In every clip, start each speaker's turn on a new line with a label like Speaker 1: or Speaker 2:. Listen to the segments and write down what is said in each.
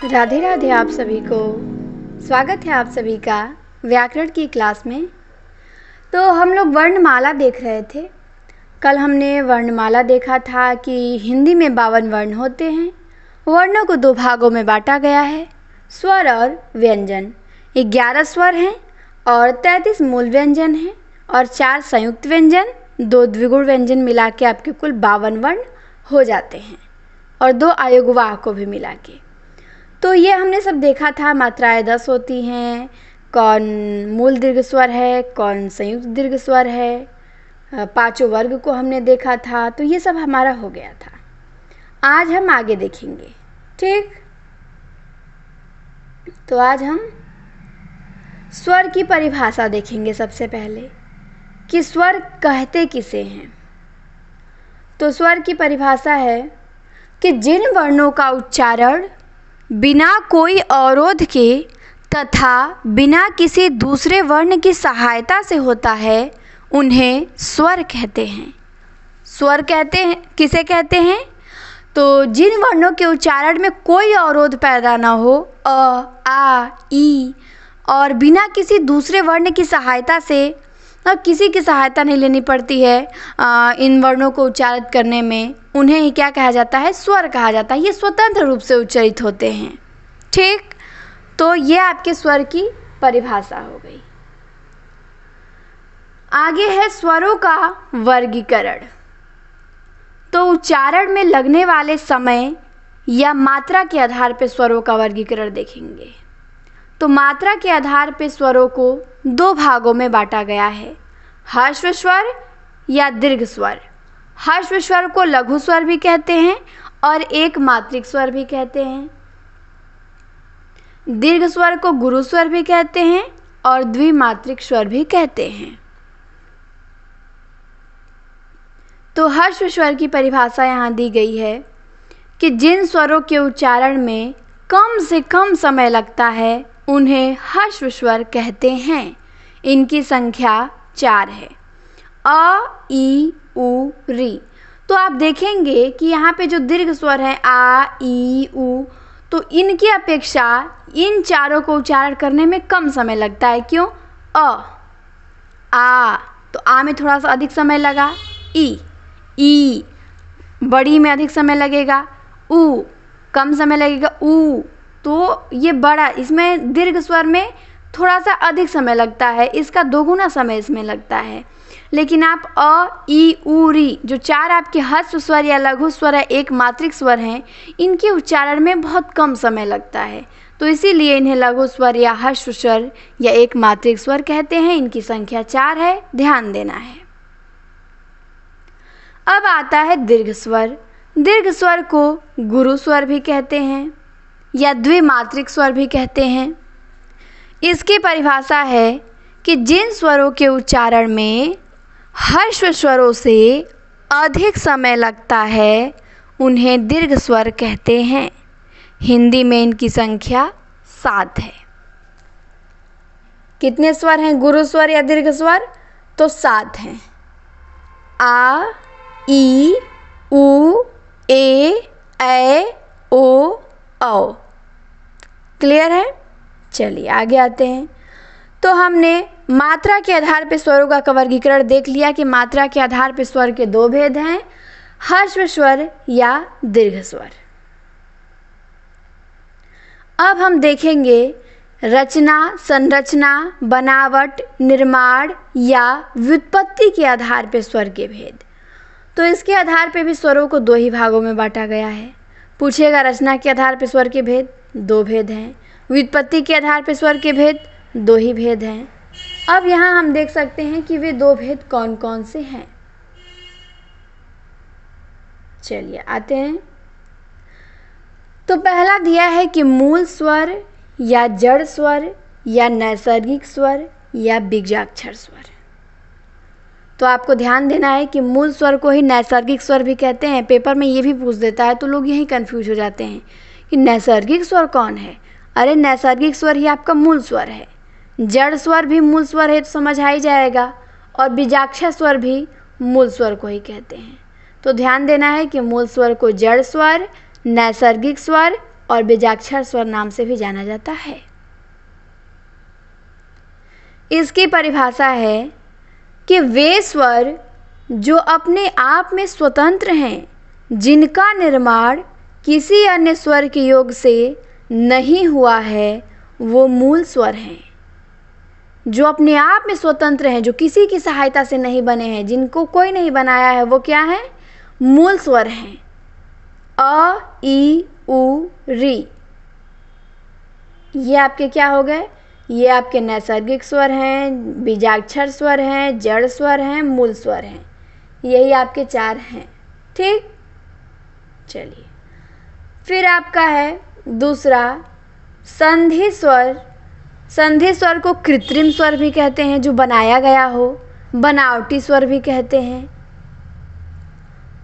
Speaker 1: राधे राधे आप सभी को। स्वागत है आप सभी का व्याकरण की क्लास में। तो हम लोग वर्णमाला देख रहे थे। कल हमने वर्णमाला देखा था कि हिंदी में 52 वर्ण होते हैं। वर्णों को 2 भागों में बांटा गया है, स्वर और व्यंजन। 11 स्वर हैं और 33 मूल व्यंजन हैं और 4 संयुक्त व्यंजन, 2 द्विगुण व्यंजन मिला के आपके कुल 52 वर्ण हो जाते हैं और 2 अयोगवाह को भी मिला के। तो ये हमने सब देखा था। मात्राएं 10 होती हैं, कौन मूल दीर्घ स्वर है, कौन संयुक्त दीर्घ स्वर है, 5 वर्ग को हमने देखा था। तो ये सब हमारा हो गया था। आज हम आगे देखेंगे, ठीक। तो आज हम स्वर की परिभाषा देखेंगे सबसे पहले कि स्वर कहते किसे हैं। तो स्वर की परिभाषा है कि जिन वर्णों का उच्चारण बिना कोई अवरोध के तथा बिना किसी दूसरे वर्ण की सहायता से होता है उन्हें स्वर कहते हैं। स्वर कहते हैं किसे कहते हैं? तो जिन वर्णों के उच्चारण में कोई अवरोध पैदा ना हो, अ, आ, ई, और बिना किसी दूसरे वर्ण की सहायता से, किसी की सहायता नहीं लेनी पड़ती है इन वर्णों को उच्चारित करने में, उन्हें ही क्या कहा जाता है? स्वर कहा जाता है। ये स्वतंत्र रूप से उच्चारित होते हैं, ठीक। तो ये आपके स्वर की परिभाषा हो गई। आगे है स्वरों का वर्गीकरण। तो उच्चारण में लगने वाले समय या मात्रा के आधार पर स्वरों का वर्गीकरण देखेंगे। तो मात्रा के आधार पर स्वरों को 2 भागों में बांटा गया है, ह्रस्व स्वर या दीर्घ स्वर। ह्रस्व स्वर को लघु स्वर भी कहते हैं और एक मात्रिक स्वर भी कहते हैं। दीर्घ स्वर को गुरु स्वर भी कहते हैं और द्विमात्रिक स्वर भी कहते हैं। तो ह्रस्व स्वर की परिभाषा यहाँ दी गई है कि जिन स्वरों के उच्चारण में कम से कम समय लगता है उन्हें ह्रस्व स्वर कहते हैं। इनकी संख्या 4 है, अ, ई, उ, री। तो आप देखेंगे कि यहाँ पे जो दीर्घ स्वर है आ, ई, उ, तो इनकी अपेक्षा इन चारों को उच्चारण करने में कम समय लगता है। क्यों? आ, तो आ में थोड़ा सा अधिक समय लगा, ई बड़ी में अधिक समय लगेगा, उ कम समय लगेगा, उ तो ये बड़ा, इसमें दीर्घ स्वर में थोड़ा सा अधिक समय लगता है, इसका 2 गुना समय इसमें लगता है। लेकिन आप अ, ई, उ, री जो 4 आपके ह्रस्व स्वर या लघु स्वर है, एक मात्रिक स्वर हैं, इनके उच्चारण में बहुत कम समय लगता है। तो इसीलिए इन्हें लघु स्वर या ह्रस्व स्वर या एक मात्रिक स्वर कहते हैं। इनकी संख्या 4 है, ध्यान देना है। अब आता है दीर्घ स्वर। दीर्घ स्वर को गुरु स्वर भी कहते हैं या द्विमात्रिक स्वर भी कहते हैं। इसकी परिभाषा है कि जिन स्वरों के उच्चारण में ह्रस्व स्वरों से अधिक समय लगता है उन्हें दीर्घ स्वर कहते हैं। हिंदी में इनकी संख्या 7 है। कितने स्वर हैं गुरु स्वर या दीर्घ स्वर? तो 7 हैं। आ, ई, उ, ए, ओ, औ। क्लियर है? चलिए आगे आते हैं। तो हमने मात्रा के आधार पर स्वरों का वर्गीकरण देख लिया कि मात्रा के आधार पर स्वर के 2 भेद हैं, ह्रस्व स्वर या दीर्घ स्वर। अब हम देखेंगे रचना, संरचना, बनावट, निर्माण या व्युत्पत्ति के आधार पर स्वर के भेद। तो इसके आधार पर भी स्वरों को 2 ही भागों में बांटा गया है। पूछेगा रचना के आधार पर स्वर के भेद, 2 भेद हैं। व्युत्पत्ति के आधार पर स्वर के भेद, 2 ही भेद हैं। अब यहाँ हम देख सकते हैं कि वे 2 भेद कौन कौन से हैं। चलिए आते हैं। तो पहला दिया है कि मूल स्वर या जड़ स्वर या नैसर्गिक स्वर या बीजाक्षर स्वर। तो आपको ध्यान देना है कि मूल स्वर को ही नैसर्गिक स्वर भी कहते हैं। पेपर में ये भी पूछ देता है तो लोग यही कंफ्यूज हो जाते हैं कि नैसर्गिक स्वर कौन है। अरे नैसर्गिक स्वर ही आपका मूल स्वर है, जड़ स्वर भी मूल स्वर है तो समझ आ ही जाएगा, और बीजाक्षर स्वर भी मूल स्वर को ही कहते हैं। तो ध्यान देना है कि मूल स्वर को जड़ स्वर, नैसर्गिक स्वर और बीजाक्षर स्वर नाम से भी जाना जाता है। इसकी परिभाषा है कि वे स्वर जो अपने आप में स्वतंत्र हैं, जिनका निर्माण किसी अन्य स्वर के योग से नहीं हुआ है, वो मूल स्वर हैं। जो अपने आप में स्वतंत्र हैं, जो किसी की सहायता से नहीं बने हैं, जिनको कोई नहीं बनाया है, वो क्या है? मूल स्वर हैं। अ, ई, उ, री, ये आपके क्या हो गए? ये आपके नैसर्गिक स्वर हैं, बीजाक्षर स्वर हैं, जड़ स्वर हैं, मूल स्वर हैं। यही आपके 4 हैं। ठीक, चलिए फिर आपका है दूसरा संधि स्वर। संधि स्वर को कृत्रिम स्वर भी कहते हैं, जो बनाया गया हो, बनावटी स्वर भी कहते हैं।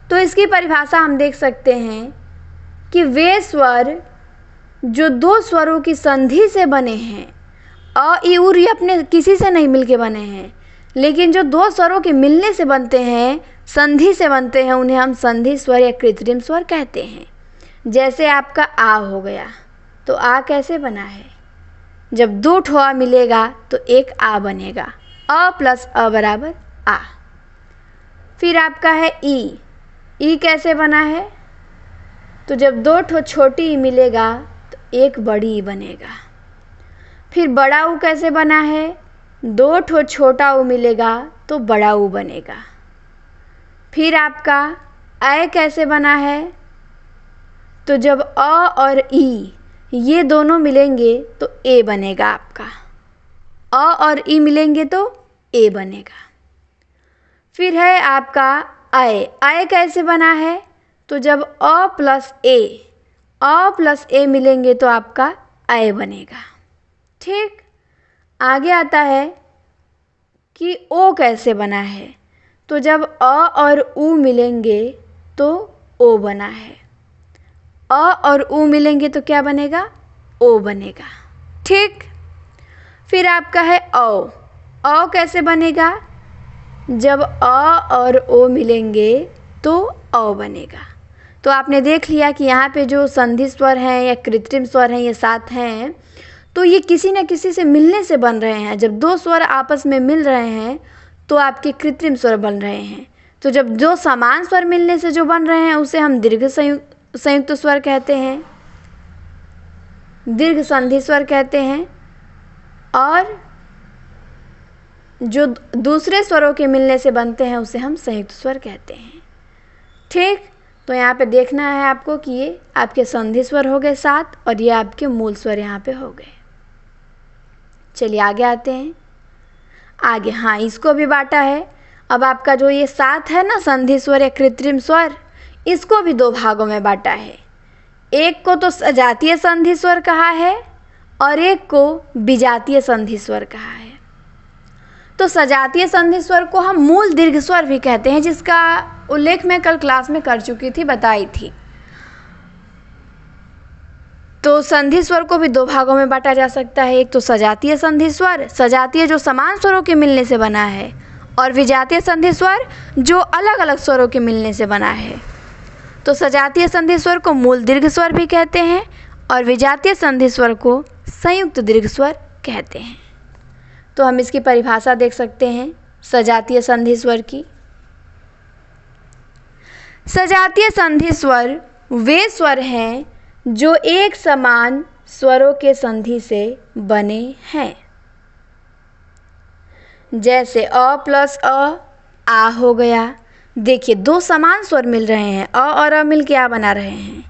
Speaker 1: तो इसकी परिभाषा हम देख सकते हैं कि वे स्वर जो 2 स्वरों की संधि से बने हैं, अ, ई, उ, री अपने किसी से नहीं मिलके बने हैं, लेकिन जो 2 स्वरों के मिलने से बनते हैं, संधि से बनते हैं, उन्हें हम संधि स्वर या कृत्रिम स्वर कहते हैं। जैसे आपका आ हो गया, तो आ कैसे बना है? जब 2 ठोआ मिलेगा तो एक आ बनेगा, अ प्लस अ बराबर आ। फिर आपका है ई। ई कैसे बना है? तो जब 2 ठो छोटी ई मिलेगा तो एक बड़ी ई बनेगा। फिर बड़ा ऊ कैसे बना है? 2 ठो छोटा ऊ मिलेगा तो बड़ा ऊ बनेगा। फिर आपका ऐ कैसे बना है? तो जब अ और ई ये दोनों मिलेंगे तो ए बनेगा आपका। अ और ई मिलेंगे तो ए बनेगा। फिर है आपका ऐ। ऐ कैसे बना है? तो जब अ प्लस ए मिलेंगे तो आपका ऐ बनेगा। ठीक, आगे आता है कि ओ कैसे बना है? तो जब अ और उ मिलेंगे तो ओ बना है। अ और उ मिलेंगे तो क्या बनेगा? ओ बनेगा। ठीक, फिर आपका है औ। औ कैसे बनेगा? जब अ और ओ मिलेंगे तो औ बनेगा। तो आपने देख लिया कि यहाँ पे जो संधि स्वर हैं या कृत्रिम स्वर हैं, ये 7 हैं, तो ये किसी न किसी से मिलने से बन रहे हैं। जब 2 स्वर आपस में मिल रहे हैं तो आपके कृत्रिम स्वर बन रहे हैं। तो जब 2 समान स्वर मिलने से जो बन रहे हैं उसे हम दीर्घ संयुक्त स्वर कहते हैं, दीर्घ संधि स्वर कहते हैं। और जो दूसरे स्वरों के मिलने से बनते हैं उसे हम संयुक्त स्वर कहते हैं। ठीक, तो यहाँ पे देखना है आपको कि ये आपके संधि स्वर हो गए 7 और ये आपके मूल स्वर यहाँ पे हो गए। चलिए आगे आते हैं। आगे हाँ, इसको भी बांटा है। अब आपका जो ये 7 है ना संधि स्वर या कृत्रिम स्वर, इसको भी 2 भागों में बांटा है। एक को तो सजातीय संधि स्वर कहा है और एक को विजातीय संधि स्वर कहा है। तो सजातीय संधि स्वर को हम मूल दीर्घ स्वर भी कहते हैं, जिसका उल्लेख मैं कल क्लास में कर चुकी थी, बताई थी। तो संधि स्वर को भी 2 भागों में बांटा जा सकता है। एक तो सजातीय संधि स्वर, सजातीय जो समान स्वरों के मिलने से बना है, और विजातीय संधि स्वर जो अलग अलग स्वरों के मिलने से बना है। तो सजातीय संधि स्वर को मूल दीर्घ स्वर भी कहते हैं और विजातीय संधि स्वर को संयुक्त दीर्घ स्वर कहते हैं। तो हम इसकी परिभाषा देख सकते हैं सजातीय संधि स्वर की। सजातीय संधि स्वर वे स्वर हैं जो एक समान स्वरों के संधि से बने हैं। जैसे अ प्लस अ, आ हो गया। देखिए 2 समान स्वर मिल रहे हैं, अ और अ मिल के आ बना रहे हैं।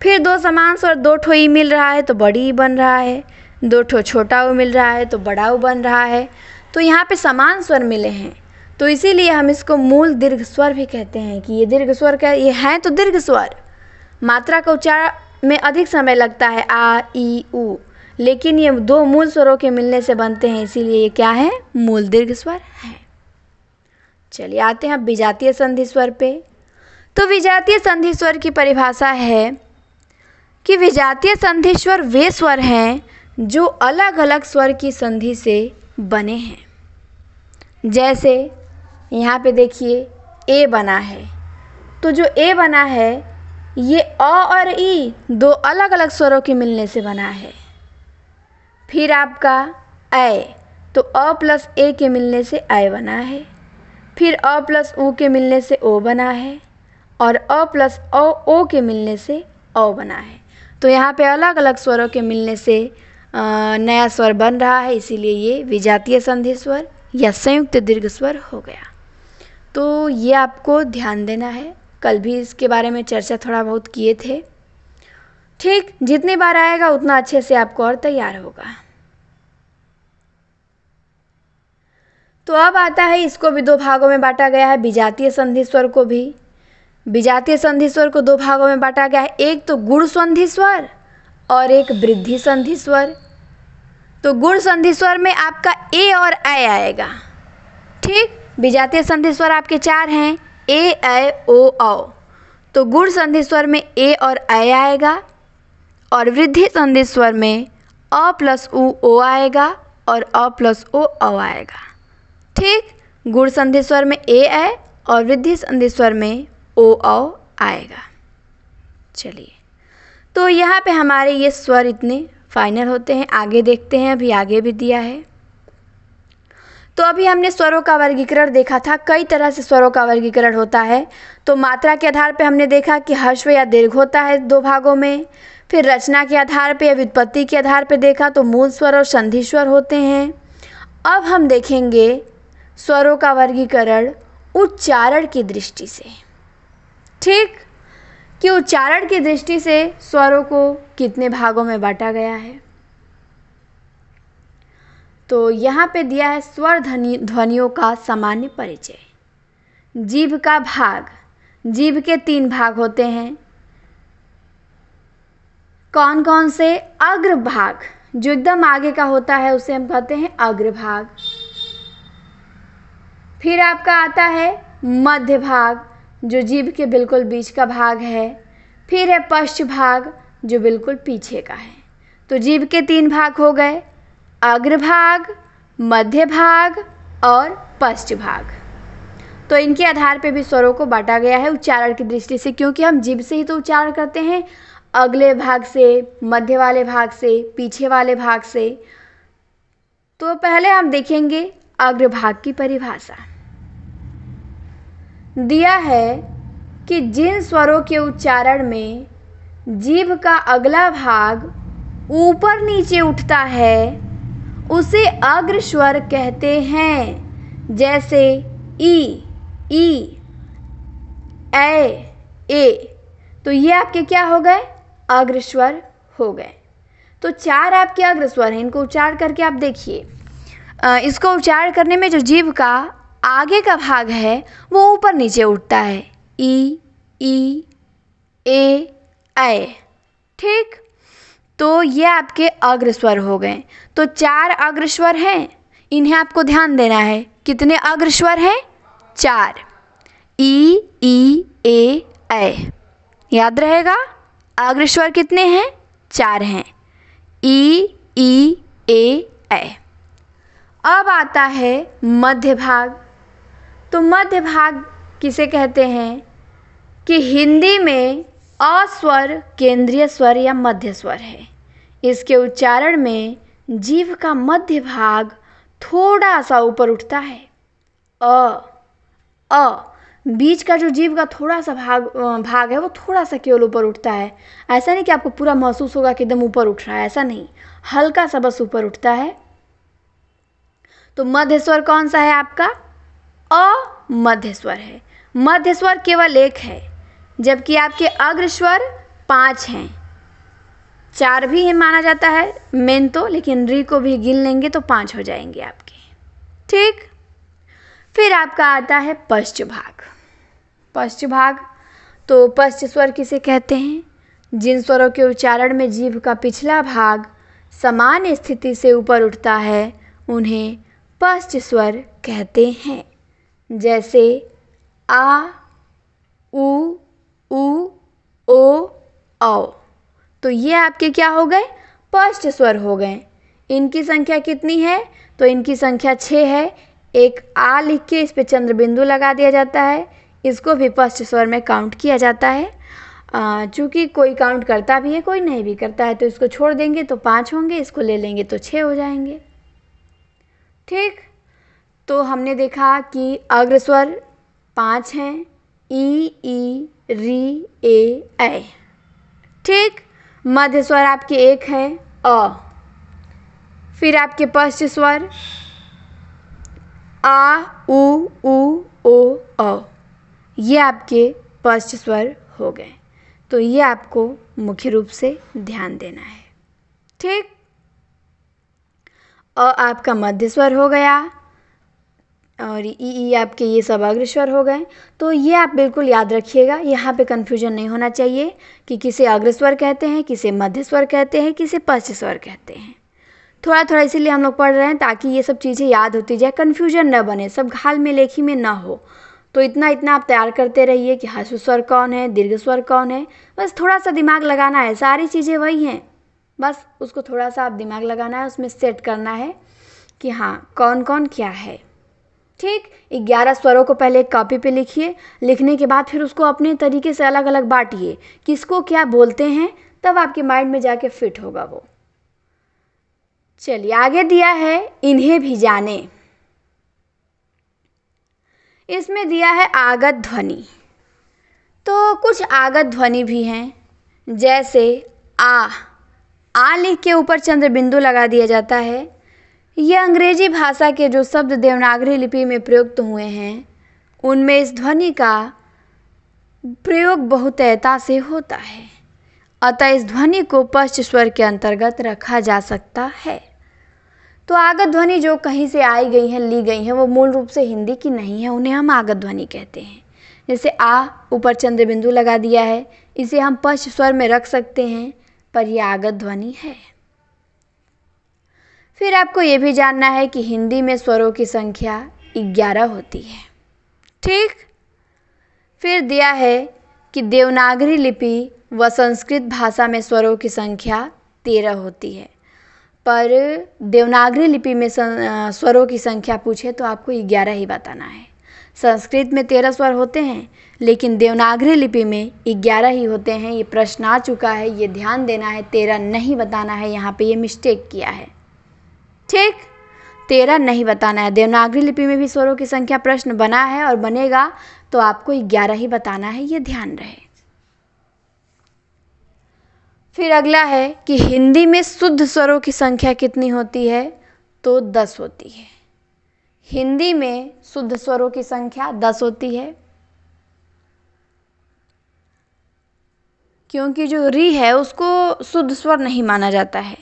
Speaker 1: फिर 2 समान स्वर, 2 ठो ई मिल रहा है तो बड़ी ई बन रहा है, 2 ठो छोटा ऊ मिल रहा है तो बड़ा ऊ बन रहा है। तो यहाँ पे समान स्वर मिले हैं, तो इसीलिए हम इसको मूल दीर्घ स्वर भी कहते हैं कि ये दीर्घ स्वर का ये हैं तो दीर्घ स्वर। मात्रा का उच्चारण में अधिक समय लगता है आ, ई, उ, लेकिन ये 2 मूल स्वरों के मिलने से बनते हैं, इसीलिए ये क्या है? मूल दीर्घ स्वर है। चलिए आते हैं विजातीय संधि स्वर पे। तो विजातीय संधि स्वर की परिभाषा है कि विजातीय संधि स्वर वे स्वर हैं जो अलग अलग स्वर की संधि से बने हैं। जैसे यहाँ पे देखिए ए बना है, तो जो ए बना है ये अ और ई दो अलग अलग स्वरों के मिलने से बना है। फिर आपका ऐ, तो अ प्लस ए के मिलने से ऐ बना है। फिर अ प्लस उ के मिलने से ओ बना है और अ प्लस ओ के मिलने से औ बना है। तो यहाँ पे अलग अलग स्वरों के मिलने से नया स्वर बन रहा है, इसीलिए ये विजातीय संधि स्वर या संयुक्त दीर्घ स्वर हो गया। तो ये आपको ध्यान देना है, कल भी इसके बारे में चर्चा थोड़ा बहुत किए थे। ठीक, जितनी बार आएगा उतना अच्छे से आपको और तैयार होगा। तो अब आता है, इसको भी दो भागों में बांटा गया है, विजातीय संधि स्वर को भी। विजातीय संधि स्वर को दो भागों में बांटा गया है, एक तो गुण संधि स्वर और एक वृद्धि संधि स्वर। तो गुण संधि स्वर में आपका ए और ऐ आएगा। ठीक, विजातीय संधि स्वर आपके 4 हैं, ए ऐ ओ औ। तो गुण संधि स्वर में ए और ऐ आएगा और वृद्धि संधि स्वर में अ प्लस उ ओ आएगा और अ प्लस ओ औ आएगा। ठीक, गुण संधि स्वर में ए ऐ और वृद्धि संधि स्वर में ओ औ आएगा। चलिए, तो यहाँ पे हमारे ये स्वर इतने फाइनल होते हैं। आगे देखते हैं, अभी आगे भी दिया है। तो अभी हमने स्वरों का वर्गीकरण देखा था, कई तरह से स्वरों का वर्गीकरण होता है। तो मात्रा के आधार पे हमने देखा कि ह्रस्व या दीर्घ होता है दो भागों में। फिर रचना के आधार पे या व्युत्पत्ति के आधार पे देखा तो मूल स्वर और संधि स्वर होते हैं। अब हम देखेंगे स्वरों का वर्गीकरण उच्चारण की दृष्टि से। ठीक, कि उच्चारण की दृष्टि से स्वरों को कितने भागों में बांटा गया है। तो यहाँ पे दिया है स्वर ध्वनियों का सामान्य परिचय। जीभ का भाग, जीभ के 3 भाग होते हैं। कौन कौन से? अग्रभाग, जो एकदम आगे का होता है उसे हम कहते हैं अग्रभाग। फिर आपका आता है मध्य भाग, जो जीभ के बिल्कुल बीच का भाग है। फिर है पश्च भाग, जो बिल्कुल पीछे का है। तो जीभ के 3 भाग हो गए, अग्रभाग, मध्य भाग और पश्च भाग। तो इनके आधार पे भी स्वरों को बांटा गया है उच्चारण की दृष्टि से, क्योंकि हम जीभ से ही तो उच्चारण करते हैं, अगले भाग से, मध्य वाले भाग से, पीछे वाले भाग से। तो पहले हम देखेंगे अग्रभाग की परिभाषा। दिया है कि जिन स्वरों के उच्चारण में जीभ का अगला भाग ऊपर नीचे उठता है उसे अग्र स्वर कहते हैं। जैसे ई, ए। तो ये आपके क्या हो गए? अग्र स्वर हो गए। तो 4 आपके अग्र स्वर हैं, इनको उच्चारण करके आप देखिए। इसको उच्चारण करने में जो जीभ का आगे का भाग है वो ऊपर नीचे उठता है, ई, ए, ऐ। ठीक, तो ये आपके अग्र स्वर हो गए। तो 4 अग्र स्वर हैं, इन्हें आपको ध्यान देना है। कितने अग्र स्वर हैं? 4, ई, ए, ऐ। याद रहेगा, अग्र स्वर कितने हैं? 4 हैं, ई, ए, ऐ। अब आता है मध्य भाग। तो मध्य भाग किसे कहते हैं? कि हिंदी में अ स्वर केंद्रीय स्वर या मध्य स्वर है। इसके उच्चारण में जीभ का मध्य भाग थोड़ा सा ऊपर उठता है। अ बीच का जो जीभ का थोड़ा सा भाग है वो थोड़ा सा केवल ऊपर उठता है। ऐसा नहीं कि आपको पूरा महसूस होगा कि एकदम ऊपर उठ रहा है, ऐसा नहीं, हल्का सा बस ऊपर उठता है। तो मध्य स्वर कौन सा है आपका? अ मध्य स्वर है। मध्य स्वर केवल 1 है, जबकि आपके अग्र स्वर 5 हैं। 4 भी माना जाता है मेन तो, लेकिन री को भी गिन लेंगे तो 5 हो जाएंगे आपके। ठीक, फिर आपका आता है पश्च भाग। पश्च भाग, तो पश्च स्वर किसे कहते हैं? जिन स्वरों के उच्चारण में जीभ का पिछला भाग समान स्थिति से ऊपर उठता है उन्हें पश्च स्वर कहते हैं। जैसे आ, उ, ओ, औ। तो ये आपके क्या हो गए? पश्च स्वर हो गए। इनकी संख्या कितनी है? तो इनकी संख्या 6 है। एक आ लिख के इस पे चंद्र बिंदु लगा दिया जाता है, इसको भी पश्च स्वर में काउंट किया जाता है। चूँकि कोई काउंट करता भी है, कोई नहीं भी करता है, तो इसको छोड़ देंगे तो 5 होंगे, इसको ले लेंगे तो 6 हो जाएंगे। ठीक, तो हमने देखा कि अग्र स्वर 5 हैं, ई, री, ए। ठीक, मध्य स्वर आपके 1 है, अ। फिर आपके पश्च स्वर आ, उ, ओ, अ। ये आपके पश्च स्वर हो गए। तो ये आपको मुख्य रूप से ध्यान देना है। ठीक, अ आपका मध्य स्वर हो गया और ई आपके ये सब अग्र स्वर हो गए। तो ये आप बिल्कुल याद रखिएगा, यहाँ पे कन्फ्यूजन नहीं होना चाहिए कि किसे अग्र स्वर कहते हैं, किसे मध्य स्वर कहते हैं, किसे पश्च स्वर कहते हैं। थोड़ा थोड़ा इसीलिए हम लोग पढ़ रहे हैं ताकि ये सब चीज़ें याद होती जाए, कन्फ्यूजन न बने, सब घाल में लेखी में ना हो। तो इतना आप तैयार करते रहिए कि ह्रस्व स्वर कौन है, दीर्घ स्वर कौन है। बस थोड़ा सा दिमाग लगाना है, सारी चीज़ें वही हैं, बस उसको थोड़ा सा आप दिमाग लगाना है, उसमें सेट करना है कि हाँ कौन कौन क्या है। ठीक, 11 स्वरों को पहले एक कॉपी पे लिखिए, लिखने के बाद फिर उसको अपने तरीके से अलग अलग बांटिए, किसको क्या बोलते हैं, तब आपके माइंड में जाके फिट होगा वो। चलिए आगे दिया है इन्हें भी जाने। इसमें दिया है आगत ध्वनि। तो कुछ आगत ध्वनि भी हैं, जैसे आ लिख के ऊपर चंद्र बिंदु लगा दिया जाता है। ये अंग्रेजी भाषा के जो शब्द देवनागरी लिपि में प्रयुक्त हुए हैं उनमें इस ध्वनि का प्रयोग बहुतयता से होता है, अतः इस ध्वनि को पश्च स्वर के अंतर्गत रखा जा सकता है। तो आगत ध्वनि जो कहीं से आई गई हैं, ली गई हैं, वो मूल रूप से हिंदी की नहीं है, उन्हें हम आगत ध्वनि कहते हैं। जैसे आ ऊपर चंद्र बिंदु लगा दिया है, इसे हम पश्च स्वर में रख सकते हैं, पर यह आगत ध्वनि है। फिर आपको ये भी जानना है कि हिंदी में स्वरों की संख्या 11 होती है। ठीक, फिर दिया है कि देवनागरी लिपि व संस्कृत भाषा में स्वरों की संख्या 13 होती है, पर देवनागरी लिपि में स्वरों की संख्या पूछे तो आपको 11 ही बताना है। संस्कृत में 13 स्वर होते हैं, लेकिन देवनागरी लिपि में 11 ही होते हैं। ये प्रश्न आ चुका है, ये ध्यान देना है, 13 नहीं बताना है, यहाँ पे ये मिस्टेक किया है। ठीक, 13 नहीं बताना है। देवनागरी लिपि में भी स्वरों की संख्या प्रश्न बना है और बनेगा, तो आपको 11 ही बताना है, ये ध्यान रहे। फिर अगला है कि हिंदी में शुद्ध स्वरों की संख्या कितनी होती है, तो 10 होती है। हिंदी में शुद्ध स्वरों की संख्या 10 होती है, क्योंकि जो री है उसको शुद्ध स्वर नहीं माना जाता है।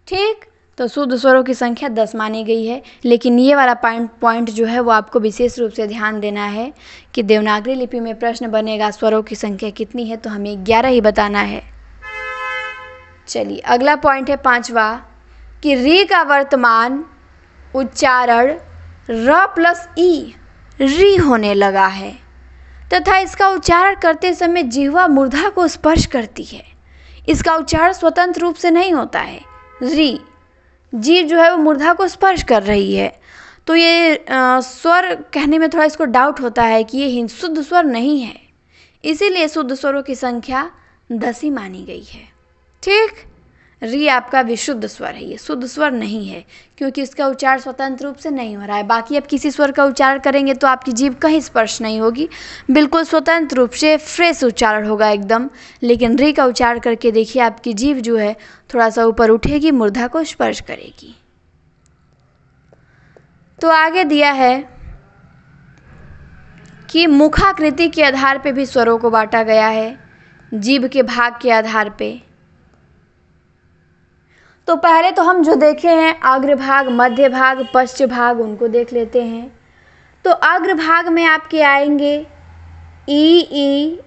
Speaker 1: ठीक, तो शुद्ध स्वरों की संख्या 10 मानी गई है। लेकिन ये वाला पॉइंट जो है वो आपको विशेष रूप से ध्यान देना है कि देवनागरी लिपि में प्रश्न बनेगा स्वरों की संख्या कितनी है, तो हमें 11 ही बताना है। चलिए अगला पॉइंट है 5वां कि री का वर्तमान उच्चारण र प्लस ई री होने लगा है तथा इसका उच्चारण करते समय जिह्वा मूर्धा को स्पर्श करती है। इसका उच्चारण स्वतंत्र रूप से नहीं होता है, री जीभ जो है वो मूर्धा को स्पर्श कर रही है। तो ये स्वर कहने में थोड़ा इसको डाउट होता है कि ये शुद्ध स्वर नहीं है, इसीलिए शुद्ध स्वरों की संख्या 10 ही मानी गई है। ठीक, री आपका विशुद्ध स्वर है, ये शुद्ध स्वर नहीं है, क्योंकि इसका उच्चारण स्वतंत्र रूप से नहीं हो रहा है। बाकी आप किसी स्वर का उच्चारण करेंगे तो आपकी जीभ कहीं स्पर्श नहीं होगी, बिल्कुल स्वतंत्र रूप से फ्रेश उच्चारण होगा एकदम। लेकिन री का उच्चारण करके देखिए, आपकी जीभ जो है थोड़ा सा ऊपर उठेगी, मूर्धा को स्पर्श करेगी। तो आगे दिया है कि मुखाकृति के आधार पे भी स्वरों को बांटा गया है, जीभ के भाग के आधार पे। तो पहले तो हम जो देखे हैं अग्रभाग, मध्य भाग, पश्च भाग, उनको देख लेते हैं। तो अग्रभाग में आपके आएंगे ई,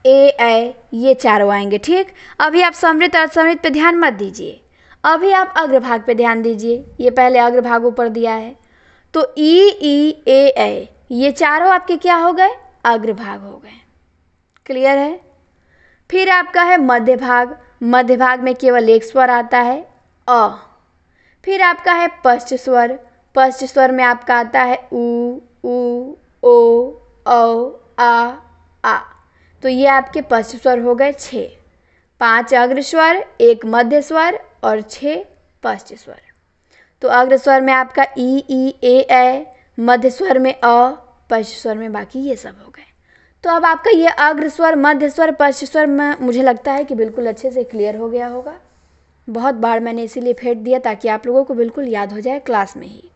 Speaker 1: ए, ये चारों आएंगे। ठीक, अभी आप समृत असमृत पे ध्यान मत दीजिए, अभी आप अग्रभाग पे ध्यान दीजिए। ये पहले अग्रभाग ऊपर दिया है, तो ई, ए, ये चारों आपके क्या हो गए, अग्रभाग हो गए। क्लियर है। फिर आपका है मध्य भाग, मध्य भाग में केवल एक स्वर आता है, अ। फिर आपका है पश्च स्वर, पश्च स्वर में आपका आता है उ, ओ, औ, आ। तो ये आपके पश्च स्वर हो गए 6। 5 अग्र स्वर, 1 मध्य स्वर और 6 पश्च स्वर। तो अग्र स्वर में आपका ई ए, मध्य स्वर में अ, पश्च स्वर में बाकी ये सब हो गए। तो अब आपका ये अग्र स्वर, मध्य स्वर, पश्च स्वर में मुझे लगता है कि बिल्कुल अच्छे से क्लियर हो गया होगा। बहुत बार मैंने इसीलिए फेंट दिया ताकि आप लोगों को बिल्कुल याद हो जाए क्लास में ही।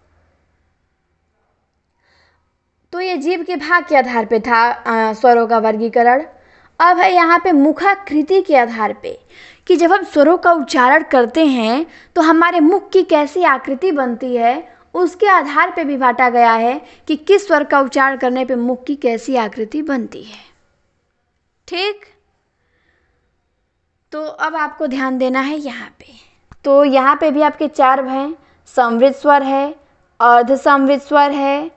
Speaker 1: तो ये जीभ के भाग के आधार पे था स्वरों का वर्गीकरण। अब है यहाँ पे मुखाकृति के आधार पे कि जब हम स्वरों का उच्चारण करते हैं तो हमारे मुख की कैसी आकृति बनती है, उसके आधार पे भी बांटा गया है कि किस स्वर का उच्चारण करने पे मुख की कैसी आकृति बनती है। ठीक, तो अब आपको ध्यान देना है यहाँ पे। तो यहाँ पे भी आपके 4 हैं। संवृत स्वर है, अर्ध संवृत स्वर है,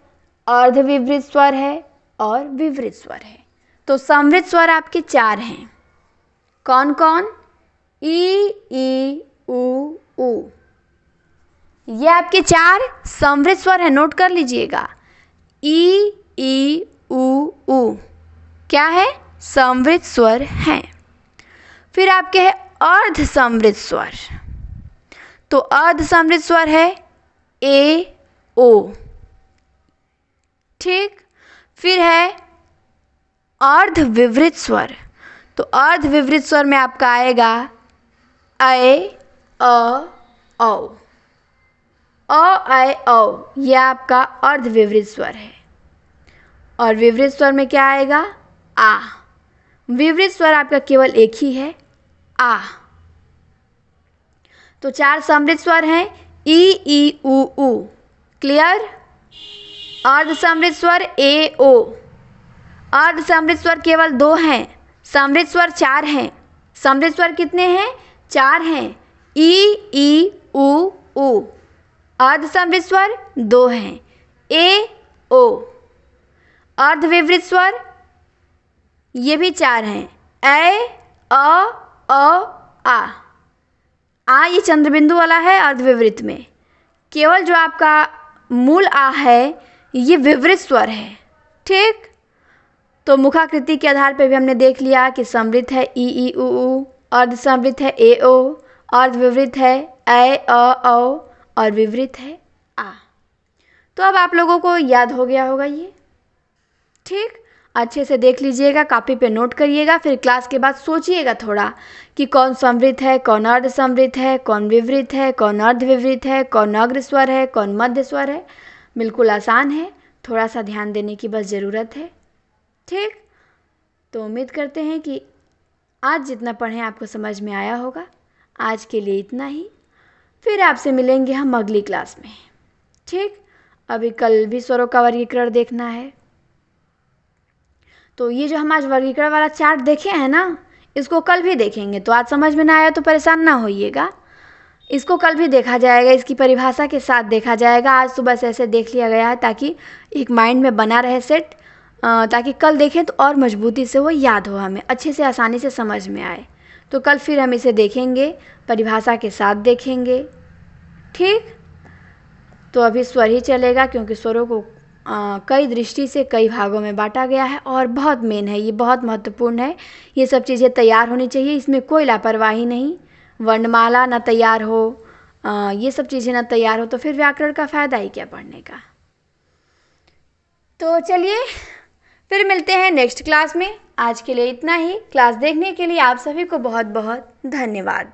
Speaker 1: अर्ध विवृत स्वर है और विवृत स्वर है। तो संवृत स्वर आपके 4 हैं। कौन कौन? ई उ ऊ। ये आपके 4 संवृत स्वर है, नोट कर लीजिएगा। ई उ क्या है? संवृत स्वर हैं। फिर आपके है अर्ध संवृत स्वर। तो अर्ध संवृत स्वर है ए ओ। ठीक, फिर है अर्ध विवृत स्वर। तो अर्ध विवृत स्वर में आपका आएगा ए अ औ। ए औ, यह आपका अर्ध विवृत स्वर है। और विवृत स्वर में क्या आएगा? आ। विवृत स्वर आपका केवल एक ही है, आ। तो 4 समृत स्वर हैं, ई उ। क्लियर? अर्ध समृत स्वर ए ओ। अर्ध समृत स्वर केवल 2 हैं, समृत स्वर 4 हैं। समृत स्वर कितने हैं? 4 हैं। ई उ। अर्ध समृत स्वर 2 हैं, ए ओ। अर्ध विवृत स्वर ये भी 4 हैं, ए अ आ ये चंद्रबिंदु वाला है अर्ध विवृत में। केवल जो आपका मूल आ है ये विवृत स्वर है। ठीक, तो मुखाकृति के आधार पर भी हमने देख लिया कि समृत है ई उ, अर्ध समृत है ए ओ, अर्ध विवृत है ए अ औ और विवृत है आ। तो अब आप लोगों को याद हो गया होगा ये। ठीक, अच्छे से देख लीजिएगा, कॉपी पे नोट करिएगा, फिर क्लास के बाद सोचिएगा थोड़ा कि कौन समृत है, कौन अर्ध समृत है, कौन विवृत है, कौन अर्ध विवृत है, कौन अग्र स्वर है, कौन मध्य स्वर है। बिल्कुल आसान है, थोड़ा सा ध्यान देने की बस ज़रूरत है। ठीक, तो उम्मीद करते हैं कि आज जितना पढ़ें आपको समझ में आया होगा। आज के लिए इतना ही, फिर आपसे मिलेंगे हम अगली क्लास में। ठीक, अभी कल भी स्वरों का वर्गीकरण देखना है। तो ये जो हम आज वर्गीकरण वाला चार्ट देखे हैं ना, इसको कल भी देखेंगे। तो आज समझ में ना आया तो परेशान ना होइएगा, इसको कल भी देखा जाएगा, इसकी परिभाषा के साथ देखा जाएगा। आज सुबह से ऐसे देख लिया गया है ताकि एक माइंड में बना रहे सेट, ताकि कल देखें तो और मजबूती से वो याद हो, हमें अच्छे से आसानी से समझ में आए। तो कल फिर हम इसे देखेंगे, परिभाषा के साथ देखेंगे। ठीक, तो अभी स्वर ही चलेगा क्योंकि स्वरों को कई दृष्टि से कई भागों में बांटा गया है और बहुत मेन है, ये बहुत महत्वपूर्ण है। ये सब चीज़ें तैयार होनी चाहिए, इसमें कोई लापरवाही नहीं। वर्णमाला ना तैयार हो, ये सब चीज़ें ना तैयार हो तो फिर व्याकरण का फ़ायदा ही क्या पढ़ने का। तो चलिए फिर मिलते हैं नेक्स्ट क्लास में। आज के लिए इतना ही। क्लास देखने के लिए आप सभी को बहुत बहुत धन्यवाद।